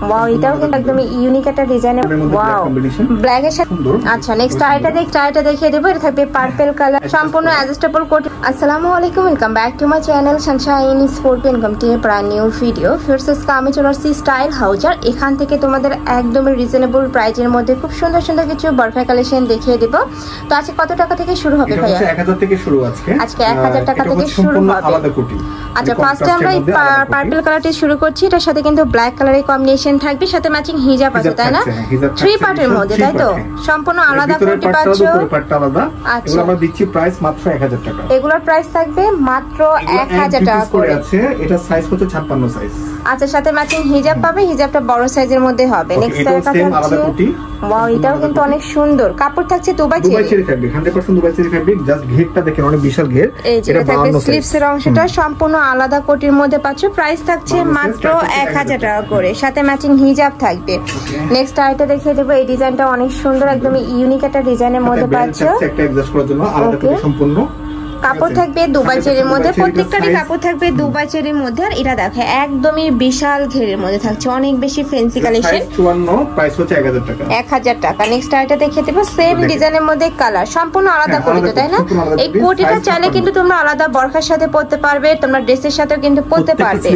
Wow, এটাও কিন্তু একদম ইউনিক একটা ডিজাইন। ওয়াও, ব্ল্যাক এর সাথে। আচ্ছা, নেক্সট আইটা দেখিয়ে দেবো। এটা থাকবে পার্পল কালার, সম্পূর্ণ অ্যাডজাস্টেবল কোট। আসসালামু আলাইকুম, welcome back to my channel Sunshine Sport income to a brand new video. First আমি চলে আসছি স্টাইল হাউস, আর এখান থেকে তোমাদের একদমই রিজনেবল প্রাইজের মধ্যে খুব সুন্দর সুন্দর কিছু বরফা কালেকশন দেখিয়ে দেবো। তো আজকে কত টাকা থেকে শুরু হবে ভাইয়া? 1000 থেকে শুরু। আজকে 1000 টাকা থেকে শুরু হবে। আচ্ছা, ফার্স্টে আমরা এই পার্পল কালারটি শুরু করছি। এটার সাথে কিন্তু ব্ল্যাক কালারের কম্বিনেশন থাকবে, সাথে ম্যাচিং হিজাব আছে, তাই না? 3 পার্টের মধ্যে, তাই তো? সম্পূর্ণ আলাদা কোটি পাচ্ছ। আচ্ছা, এগুলো আমরা দিচ্ছি প্রাইস মাত্র 1000 টাকা। এগুলোর প্রাইস থাকবে মাত্র 1000 টাকা করে আছে। এটা সাইজ হচ্ছে 56 সাইজ। আচ্ছা, সাথে ম্যাচিং হিজাব পাবে, হিজাবটা বড় সাইজের মধ্যে হবে। নেক্সট একটা থাকছে, ওয়াও, এটাও কিন্তু অনেক সুন্দর। কাপড় থাকছে Dubai cherry fabric, 100% Dubai cherry fabric. Just ঘেরটা দেখেন, অনেক বিশাল ঘের। এটা থাকবে স্লিভস এর অংশটা সম্পূর্ণ আলাদা কোটির মধ্যে পাচ্ছ। প্রাইস থাকছে মাত্র 1000 টাকা করে, সাথে ম্যাচিং হিজাব থাকবে। নেক্সট আইটা দেখিয়ে দেবো। এই ডিজাইনটা অনেক সুন্দর, একদম ইউনিক একটা ডিজাইনের মধ্যে পাচ্ছ। একটা অ্যাডজাস্ট করার জন্য আলাদা করে সম্পূর্ণ কাপড় থাকবে দুবাই চেরির মধ্যে, প্রত্যেকটারই কাপড় থাকবে দুবাই চেরির মধ্যে। আর এটা দেখো একদমই বিশাল ঘেরের মধ্যে থাকছে, অনেক বেশি ফ্যান্সি কালেকশন। 54, প্রাইস হচ্ছে 1000 টাকা। 1000 টাকা। নেক্সট আইটা দেখিয়ে দেবো। সেম ডিজাইনের মধ্যে কালার, সম্পূর্ণ আলাদা কোটি, তাই না? এই কোটিটা চাইলে কিন্তু তোমরা আলাদা বরখার সাথে পরতে পারবে, তোমরা ড্রেসের সাথেও কিন্তু পরতে পারবে।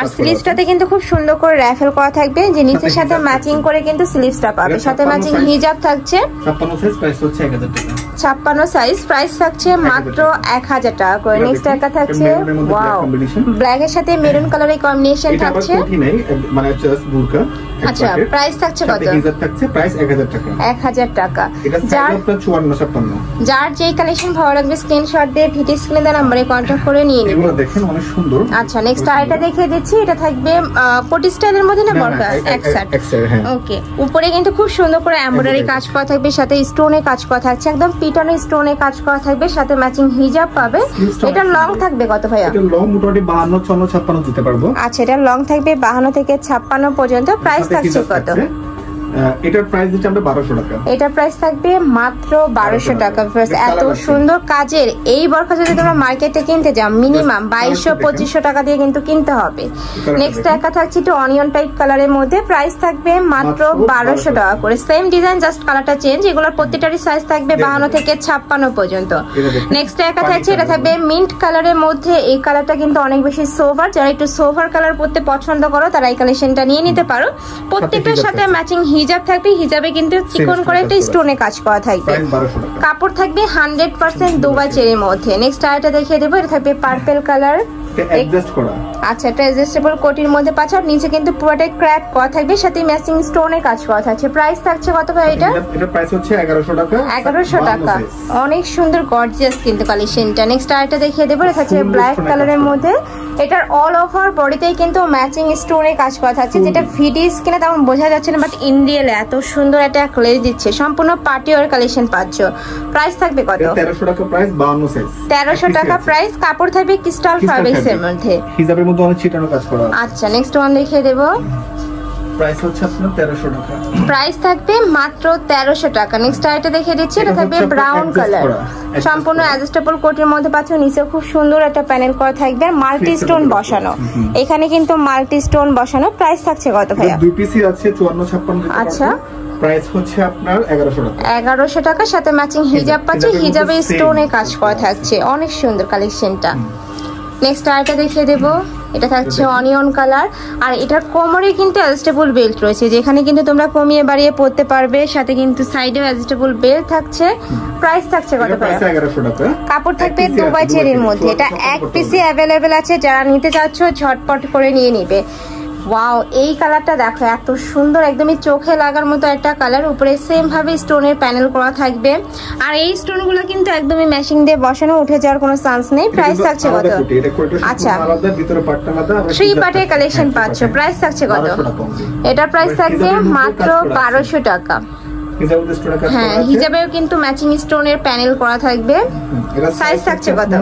আর স্লিভসটাতে কিন্তু খুব সুন্দর করে রাফেল করা থাকবে, যে নিচের সাথে ম্যাচিং করে কিন্তু স্লিভসটা পাবে, সাথে ম্যাচিং হিজাব থাকছে। 56 সাইজ, প্রাইস হচ্ছে 1000 টাকা। 56 সাইজ, প্রাইস থাকছে মাত্র 1000 টাকা করে। নেক্সট একটা থাকছে, ওয়াও, ব্ল্যাক এর সাথে মেরুন কালারের কম্বিনেশন থাকছে। মানে জাস্ট বুরকা। আচ্ছা, প্রাইস থাকছে কত? হিজাব থাকছে, প্রাইস 1000 টাকা। 1000 টাকা। এটা সাইজ আপনার 54 56। যার যেই কালেকশন ভালো লাগবে স্ক্রিনশট দিয়ে ভিডিও স্ক্রিনে দেওয়া নম্বরে কন্টাক্ট করে নিয়ে নিন। এগুলো দেখেন অনেক সুন্দর। আচ্ছা, নেক্সট আইটা দেখিয়ে দিচ্ছি। এটা থাকবে কোটি স্টাইলের মধ্যে না বরকা এক্সাট। ওকে, উপরে কিন্তু খুব সুন্দর করে এমব্রয়ডারি কাজ করা থাকবে, সাথে স্টোনে কাজ করা থাকছে, একদম পিটানো স্টোনে কাজ করা থাকবে, সাথে ম্যাচিং হিজাব পাবে। এটা লং থাকবে কত ভাইয়া? এটা লং মোটামুটি 52 54 56 দিতে পারবো। আচ্ছা, এটা লং থাকবে 52 থেকে 56 পর্যন্ত। প্রাইস থাকছে কত? এটার প্রাইস দিচ্ছি আমরা 1200 টাকা। এটার প্রাইস থাকবে মাত্র 1200 টাকা। এত সুন্দর কাজের এই বরখা যদি তোমরা মার্কেটে কিনতে যাও মিনিমাম 2200-2500 টাকা দিয়ে কিন্তু কিনতে হবে। নেক্সট একটা থাকছে একটু অনিয়ন টাইপ কালারের মধ্যে, প্রাইস থাকবে মাত্র 1200 টাকা করে। সেম ডিজাইন, জাস্ট কালারটা চেঞ্জ। এগুলোর প্রত্যেকটারই সাইজ থাকবে 52 থেকে 56 পর্যন্ত। নেক্সট একটা থাকছে, এটা থাকবে মিন্ট কালারের মধ্যে। এই কালারটা কিন্তু অনেক বেশি সোভার, যারা একটু সোভার কালার পরতে পছন্দ করো তারা এই কালেকশনটা নিয়ে নিতে পারো। প্রত্যেকটার সাথে ম্যাচিং হিজাব থাকবে, হিজাবে কিন্তু চিকন করে একটা স্টোনে কাজ করা থাকবে। কাপড় থাকবে 100% দুবাই চেরির মধ্যে। নেক্সট আইটা দেখিয়ে দেবো। এটা থাকবে পার্পল কালার, অ্যাডজাস্ট করা। আচ্ছা, এটা অ্যাডজাস্টেবল কোটির মধ্যে পাচ্ছ। আর নিচে কিন্তু পুরোটাই ক্র্যাপ করা থাকবে, সাথে ম্যাচিং স্টোনে কাজ করা থাকছে। প্রাইস থাকছে কত ভাই এটা? এটা প্রাইস হচ্ছে 1100 টাকা। 1100 টাকা। অনেক সুন্দর গর্জিয়াস কিন্তু কালেকশনটা। নেক্সট আইটা দেখিয়ে দেবো। এটা হচ্ছে ব্ল্যাক কালারের মধ্যে। এটার অল ওভার বডিতেই কিন্তু ম্যাচিং স্টোনে কাজ করা থাকছে, যেটা ভিডিও স্ক্রিনে তেমন বোঝা যাচ্ছে না, বাট ইন রিয়েল এত সুন্দর একটা গ্লেজ দিচ্ছে। সম্পূর্ণ পার্টি ওয়্যার কালেকশন পাচ্ছ। প্রাইস থাকবে কত? 1300 টাকা প্রাইস, 52 সাইজ। 1300 টাকা প্রাইস। কাপড় থাকবে ক্রিস্টাল ফ্যাব্রিক্সের মধ্যে, হিজাবের মধ্যে অনেক ছিটানো কাজ করা। আচ্ছা, নেক্সট ওয়ান দেখিয়ে দেবো। প্রাইস হচ্ছে আপনার 1300 টাকা। প্রাইস থাকবে মাত্র 1300 টাকা। নেক্সট আইটা দেখিয়ে দিচ্ছি। এটা থাকবে ব্রাউন কালার, সম্পূর্ণ অ্যাডজাস্টেবল কোটের মধ্যে পাচ্ছ। নিচে খুব সুন্দর একটা প্যানেল করা থাকবে, আর মাল্টি স্টোন বসানো। এখানে কিন্তু মাল্টি স্টোন বসানো। প্রাইস থাকছে কত ভাইয়া? দুই পিসই আছে 54 56। আচ্ছা, প্রাইস হচ্ছে আপনার 1100 টাকা। 1100 টাকা, সাথে ম্যাচিং হিজাব পাচ্ছ। হিজাবে স্টোনে কাজ করা থাকছে, অনেক সুন্দর কালেকশনটা। নেক্সট আইটা দেখিয়ে দেবো। এটা থাকছে অনিয়ন কালার, আর এটার কোমরে কিন্তু অ্যাডজাস্টেবল বেল্ট রয়েছে, যেখানে কিন্তু তোমরা কমিয়ে বাড়িয়ে পরতে পারবে, সাথে কিন্তু সাইডেও অ্যাডজাস্টেবল বেল্ট থাকছে। প্রাইস থাকছে কত? 1100 টাকা। কাপড় থাকবে দুবাই চেরির মধ্যে। এটা এক পিসে অ্যাভেলেবেল আছে, যারা নিতে চাচ্ছ ঝটপট করে নিয়ে নিবে। ওয়াও, এই কালারটা দেখো এত সুন্দর, একদমই চোখে লাগার মতো একটা কালার। উপরে সেম ভাবে স্টোনের প্যানেল করা থাকবে, আর এই স্টোন গুলো কিন্তু একদমই ম্যাচিং দিয়ে বসানো, উঠে যাওয়ার কোনো চান্স নেই। প্রাইস থাকছে কত? আচ্ছা, 3 পার্টের কালেকশন পাচ্ছ। প্রাইস থাকছে কত? এটার প্রাইস থাকবে মাত্র 1200 টাকা। হ্যাঁ, হিজাবেও কিন্তু ম্যাচিং স্টোনের প্যানেল করা থাকবে। সাইজ থাকছে কত?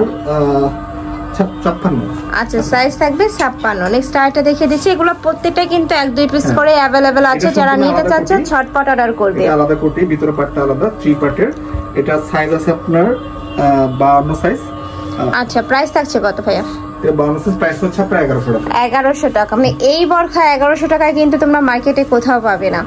56। আচ্ছা, সাইজ থাকবে 56। নেক্সট আইটা দেখিয়ে দিচ্ছি। এগুলো প্রত্যেকটা কিন্তু 1-2 পিস করে অ্যাভেলেবেল আছে, যারা নিতে চাচ্ছেন ঝটপট অর্ডার করবে। আলাদা কোটি, ভিতরে পাটটা আলাদা, 3 পার্টের। এটা সাইজ আছে আপনার 52 সাইজ। আচ্ছা, প্রাইস থাকছে কত ভাইয়া? এর বাউন্সেস প্রাইস হচ্ছে আপনার 1100 টাকা। 1100 টাকা, মানে এই বরখা 1100 টাকায় কিন্তু তোমরা মার্কেটে কোথাও পাবে না।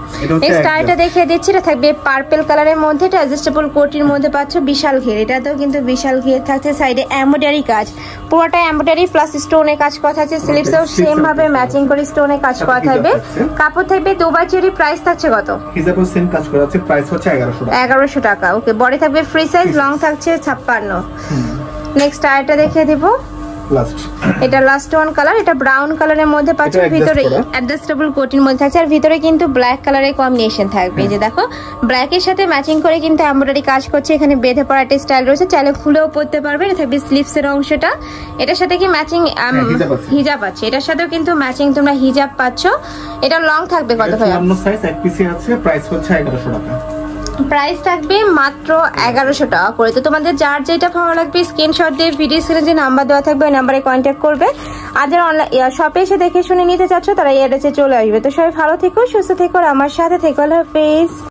নেক্সট আইটা দেখিয়ে দিচ্ছি, এটা থাকবে পার্পল কালারের মধ্যে, এটা অ্যাডজাস্টেবল কোটির মধ্যে পাচ্ছ, বিশাল ঘের। এটাতেও কিন্তু বিশাল ঘের থাকছে, সাইডে এমব্রয়ডারি কাজ, পুরোটা এমব্রয়ডারি প্লাস স্টোনে কাজ করা থাকছে। স্লিভসেও সেম ভাবে ম্যাচিং করে স্টোনে কাজ করা থাকবে। কাপড় থাকবে দুবাই চেরি, প্রাইস থাকছে কত? হিজাবও সেম কাজ করা আছে, প্রাইস হচ্ছে 1100 টাকা। 1100 টাকা, ওকে। বডি থাকবে ফ্রি সাইজ, লং থাকছে 56। নেক্সট আইটা দেখিয়ে দিব, লাস্ট এটা লাস্ট ওয়ান কালার, এটা ব্রাউন কালারের মধ্যে পাচ্ছ, ভিতরে অ্যাডজাস্টেবল কোটির মধ্যে থাকছে, আর ভিতরে কিন্তু ব্ল্যাক কালারের কম্বিনেশন থাকবে। এই যে দেখো ব্ল্যাকের সাথে ম্যাচিং করে কিন্তু এমব্রয়ডারি কাজ করছে, এখানে বেঁধে পড়া একটা স্টাইল রয়েছে, চাইলে খুলেও পরতে পারবে। এটা থাকবে স্লিভস এর অংশটা, এটার সাথে কি ম্যাচিং হিজাব আছে, এটার সাথেও কিন্তু ম্যাচিং তোমরা হিজাব পাচ্ছ। এটা লং থাকবে কত ভাই? অন্য সাইজ এক পিসি আছে, প্রাইস হচ্ছে 1100 টাকা। প্রাইস থাকবে মাত্র 1100 টাকা করে। তো তোমাদের যার যেটা ভালো লাগবে স্ক্রিনশট দিয়ে ভিডিও স্ক্রিনে যে নাম্বার দেওয়া থাকবে ওই নাম্বারে কন্ট্যাক্ট করবে। আর যারা অনলাইন শপে এসে দেখে শুনে নিতে চাচ্ছ তারা এই অ্যাড্রেসে চলে আসবে। তো সবাই ভালো থেকো, সুস্থ থেকো, আর আমার সাথে থেকো। আল্লাহ হাফেজ।